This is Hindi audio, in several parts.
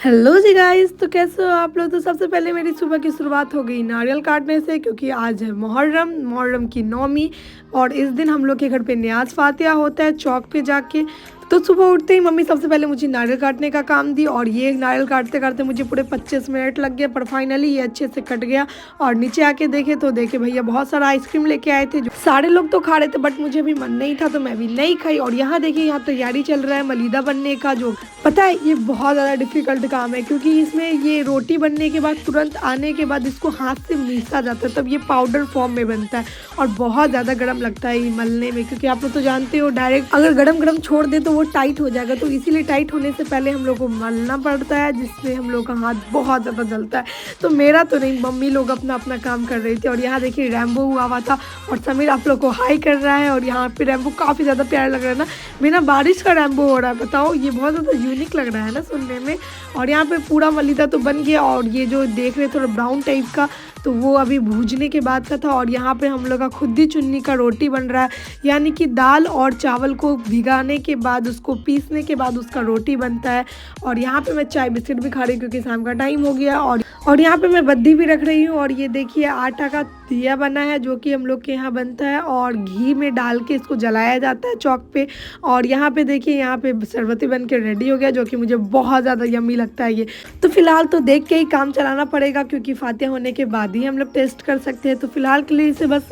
हेलो जी गाइस, तो कैसे हो आप लोग। तो सबसे पहले मेरी सुबह की शुरुआत हो गई नारियल काटने से, क्योंकि आज है मुहर्रम की नौमी। और इस दिन हम लोग के घर पे न्याज फातिहा होता है चौक पे जाके। तो सुबह उठते ही मम्मी सबसे पहले मुझे नारियल काटने का काम दी, और ये नारियल काटते काटते मुझे पूरे 25 मिनट लग गए, पर फाइनली ये अच्छे से कट गया। और नीचे आके देखे तो देखे भैया बहुत सारा आइसक्रीम लेके आए थे, जो सारे लोग तो खा रहे थे, बट मुझे भी मन नहीं था तो मैं भी नहीं खाई। और यहाँ देखिए, यहाँ तैयारी चल रहा है मलीदा बनने का। जो पता है, ये बहुत ज़्यादा डिफिकल्ट काम है, क्योंकि इसमें ये रोटी बनने के बाद तुरंत आने के बाद इसको हाथ से मीसा जाता है, तब ये पाउडर फॉर्म में बनता है। और बहुत ज़्यादा गर्म लगता है ये मलने में, क्योंकि आप लोग तो जानते हो डायरेक्ट अगर गरम गरम छोड़ दे तो वो टाइट हो जाएगा। तो इसीलिए टाइट होने से पहले हम लोग को मलना पड़ता है, जिससे हम लोग का हाथ बहुत ज़्यादा जलता है। तो मेरा तो नहीं, मम्मी लोग अपना अपना काम कर रही थी। और यहाँ देखिए रैम्बो हुआ था, और समीर आप लोग को हाई कर रहा है। और यहाँ पे रैम्बो काफ़ी ज़्यादा प्यारा लग रहा है ना, बिना बारिश का रैम्बो हो रहा है। बताओ, ये बहुत ज़्यादा यूनिक लग रहा है ना सुनने में। और यहाँ पे पूरा मलीदा तो बन गया, और ये जो देख रहे थोड़ा ब्राउन टाइप का, तो वो अभी भूजने के बाद का था। और यहाँ पे हम लोग का खुदी चुन्नी का रोटी बन रहा है, यानी कि दाल और चावल को भिगाने के बाद उसको पीसने के बाद उसका रोटी बनता है। और यहाँ पे मैं चाय बिस्किट भी खा रही हूँ, क्योंकि शाम का टाइम हो गया। और यहाँ पे मैं बद्दी भी रख रही हूँ। और ये देखिए आटा का दिया बना है, जो कि हम लोग के यहाँ बनता है, और घी में डाल के इसको जलाया जाता है चौक पे। और यहाँ पे देखिए, यहाँ पे शरबती बन के रेडी हो गया, जो कि मुझे बहुत ज़्यादा यम्मी लगता है ये। तो फिलहाल तो देख के ही काम चलाना पड़ेगा, क्योंकि फातिहा होने के बाद ही हम लोग टेस्ट कर सकते हैं। तो फिलहाल के लिए इसे बस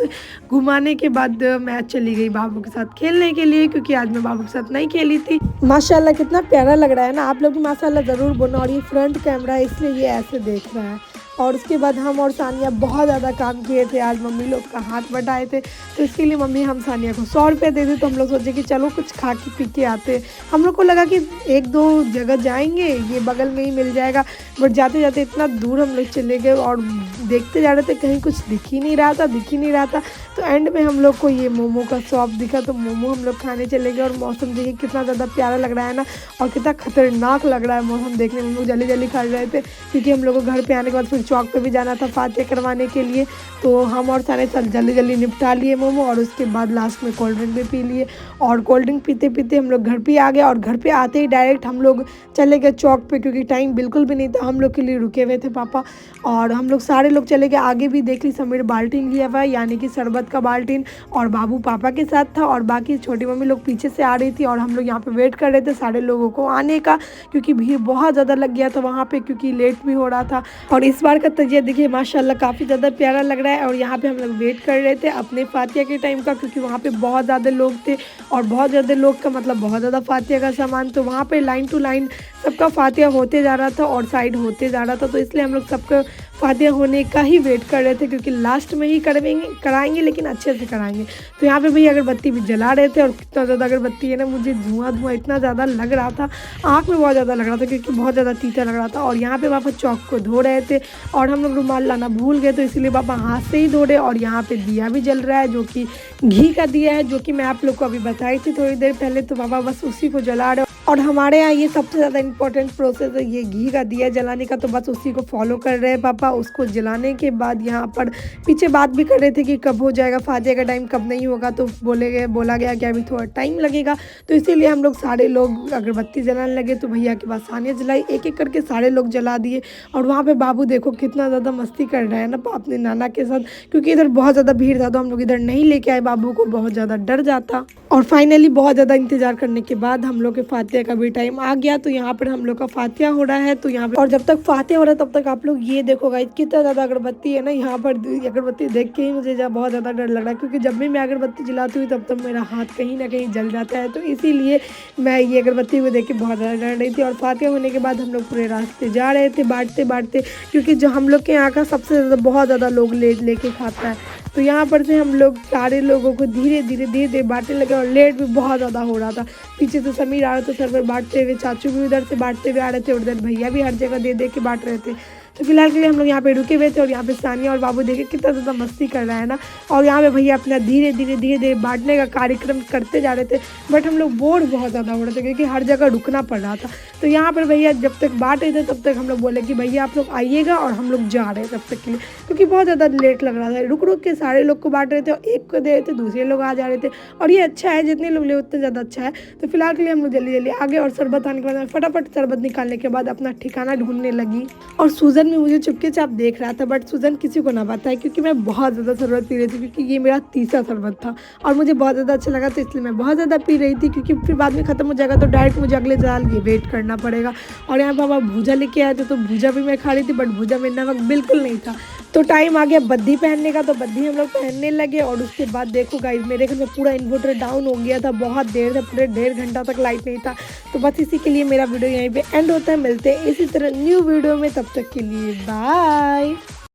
घुमाने के बाद मैं चली गई बाबू के साथ खेलने के लिए, क्योंकि आज मैं बाबू के साथ नहीं खेली थी। माशाल्लाह कितना प्यारा लग रहा है ना, आप लोग भी माशाल्लाह ज़रूर बोलना। और ये फ्रंट कैमरा है, इसलिए ये ऐसे देख रहा है। और उसके बाद हम और सानिया बहुत ज़्यादा काम किए थे, आज मम्मी लोग का हाथ बटाए थे, तो इसके लिए मम्मी हम सानिया को 100 रुपये दे दी। तो हम लोग सोचे कि चलो कुछ खा के पी के आते। हम लोग को लगा कि एक दो जगह जाएंगे, ये बगल में ही मिल जाएगा, बट जाते जाते इतना दूर हम लोग चले गए, और देखते जा रहे थे कहीं कुछ दिख ही नहीं रहा था। तो एंड में हम लोग को ये मोमो का शॉप दिखा, तो मोमो हम लोग खाने चले गए। और मौसम देखिए कितना ज़्यादा प्यारा लग रहा है ना, और कितना खतरनाक लग रहा है मौसम देखने में। हम लोग जल्दी जल्दी खा रहे थे, क्योंकि हम लोग को घर पे आने के बाद फिर चौक पे भी जाना था फातिहा करवाने के लिए। तो हम और सारे जल्दी जल्दी निपटा लिए मोमो, और उसके बाद लास्ट में कोल्ड ड्रिंक भी पी लिए। और कोल्ड ड्रिंक पीते पीते हम लोग घर पे आ गए, और घर पे आते ही डायरेक्ट हम लोग चले गए चौक पे, क्योंकि टाइम बिल्कुल भी नहीं था। हम लोग के लिए रुके हुए थे पापा, और हम लोग सारे लोग चले गए। आगे भी देख ली, समीर बाल्टीन लिया हुआ है, यानी कि शरबत का बाल्टीन, और बाबू पापा के साथ था, और बाकी छोटी मम्मी लोग पीछे से आ रही थी। और हम लोग यहाँ पे वेट कर रहे थे सारे लोगों को आने का, क्योंकि भीड़ बहुत ज़्यादा लग गया था वहाँ पे, क्योंकि लेट भी हो रहा था। और इस बार का तजिया देखिए माशाल्लाह काफ़ी ज़्यादा प्यारा लग रहा है। और यहाँ पे हम लोग वेट कर रहे थे अपने फातिहा के टाइम का, क्योंकि वहाँ पे बहुत ज़्यादा लोग थे, और बहुत ज़्यादा लोग का मतलब बहुत ज़्यादा फातिहा का सामान। तो वहाँ पे लाइन टू लाइन सबका फातिहा होते जा रहा था, और साइड होते जा रहा था। तो इसलिए हम लोग सबका फातिहा होने का ही वेट कर रहे थे, क्योंकि लास्ट में ही कराएंगे, लेकिन अच्छे से कराएंगे। तो यहाँ पे भी अगरबत्ती भी जला रहे थे, और कितना ज़्यादा अगरबत्ती है ना, मुझे धुआं इतना ज़्यादा लग रहा था, आँख में बहुत ज़्यादा लग रहा था, क्योंकि बहुत ज़्यादा तीता लग रहा था। और यहाँ पे पापा चौक को धो रहे थे, और हम लोग रुमाल लाना भूल गए, तो इसीलिए पापा हाथ से ही धो रहे। और यहाँ पे दिया भी जल रहा है, जो कि घी का दिया है, जो कि मैं आप लोग को अभी बताई थी थोड़ी देर पहले। तो पापा बस उसी को जला रहे। और हमारे यहाँ ये सबसे ज़्यादा इम्पोर्टेंट प्रोसेस है ये घी का दिया जलाने का, तो बस उसी को फॉलो कर रहे हैं पापा। उसको जलाने के बाद यहाँ पर पीछे बात भी कर रहे थे कि कब हो जाएगा फातिहा का टाइम, कब नहीं होगा। तो बोला गया कि अभी थोड़ा टाइम लगेगा, तो इसीलिए हम लोग सारे लोग अगरबत्ती जलाने लगे। तो भैया के पास सानिया जलाई, एक एक करके सारे लोग जला दिए। और वहाँ पे बाबू देखो कितना ज़्यादा मस्ती कर रहा है ना अपने नाना के साथ, क्योंकि इधर बहुत ज़्यादा भीड़ था, तो हम लोग इधर नहीं लेके आए, बाबू को बहुत ज़्यादा डर जाता। और फाइनली बहुत ज़्यादा इंतजार करने के बाद हम लोग के फातिहा का भी टाइम आ गया। तो यहाँ पर हम लोग का फातिहा हो रहा है। तो यहाँ पर, और जब तक फातिहा हो रहा है तब तक आप लोग ये देखो गाइस कितना ज़्यादा अगरबत्ती है ना। यहाँ पर अगरबत्ती देख के ही मुझे बहुत ज़्यादा डर लग रहा है, क्योंकि जब भी मैं अगरबत्ती जलाती हूँ तब तक मेरा हाथ कहीं ना कहीं जल जाता है। तो इसीलिए मैं ये अगरबत्ती को देख के बहुत ज़्यादा डर रही थी। और फातिहा होने के बाद हम लोग पूरे रास्ते जा रहे थे बांटते, क्योंकि जो हम लोग के यहाँ का सबसे ज़्यादा बहुत ज़्यादा लोग लेके खाता है। तो यहाँ पर से हम लोग सारे लोगों को धीरे धीरे बांटने लगे, और लेट भी बहुत ज़्यादा हो रहा था। पीछे से समीर आ रहे थे सर पर बांटते हुए, चाचू भी उधर से बांटते हुए आ रहे थे, और उधर भैया भी हर जगह दे के बांट रहे थे। तो फिलहाल के लिए हम लोग यहाँ पे रुके हुए थे और यहाँ पे सानिया और बाबू देखे कितना ज़्यादा मस्ती कर रहा है ना। और यहाँ पे भैया अपना धीरे धीरे बांटने का कार्यक्रम करते जा रहे थे, बट हम लोग बोर बहुत ज़्यादा हो रहे थे क्योंकि हर जगह रुकना पड़ रहा था। तो यहाँ पर भैया जब तक बांट रहे थे तब तक हम लोग बोले कि भैया आप लोग आइएगा, और हम लोग जा रहे हैं तब तक के लिए, क्योंकि बहुत ज़्यादा लेट लग रहा था। रुक रुक के सारे लोग को बांट रहे थे और एक को दे रहे थे, दूसरे लोग आ जा रहे थे। और ये अच्छा है, जितने लोग ले उतने ज़्यादा अच्छा है। तो फिलहाल के लिए हम लोग जल्दी जल्दी आ गए और शरबत आने के बाद फटाफट शरबत निकालने के बाद अपना ठिकाना ढूंढने लगी। और सूजन भी मुझे चुपके से आप देख रहा था, बट सूजन किसी को ना पता है क्योंकि मैं बहुत ज़्यादा शरबत पी रही थी, क्योंकि ये मेरा तीसरा शरबत था और मुझे बहुत ज़्यादा अच्छा लगा, तो इसलिए मैं बहुत ज़्यादा पी रही थी, क्योंकि फिर बाद में ख़त्म हो जाएगा तो डायरेक्ट मुझे अगले साल ये वेट करना पड़ेगा। और यहाँ पापा भूजा लेके आए थे, तो भूजा भी मैं खा रही थी, बट भूजा में नमक बिल्कुल नहीं था। तो टाइम आ गया बद्दी पहनने का, तो बद्दी हम लोग पहनने लगे। और उसके बाद देखो गाइस, मेरे घर में पूरा इन्वर्टर डाउन हो गया था, बहुत देर से, पूरे 1.5 घंटा तक लाइट नहीं था। तो बस इसी के लिए मेरा वीडियो यहीं पे एंड होता है। मिलते हैं इसी तरह न्यू वीडियो में, तब तक के लिए बाय।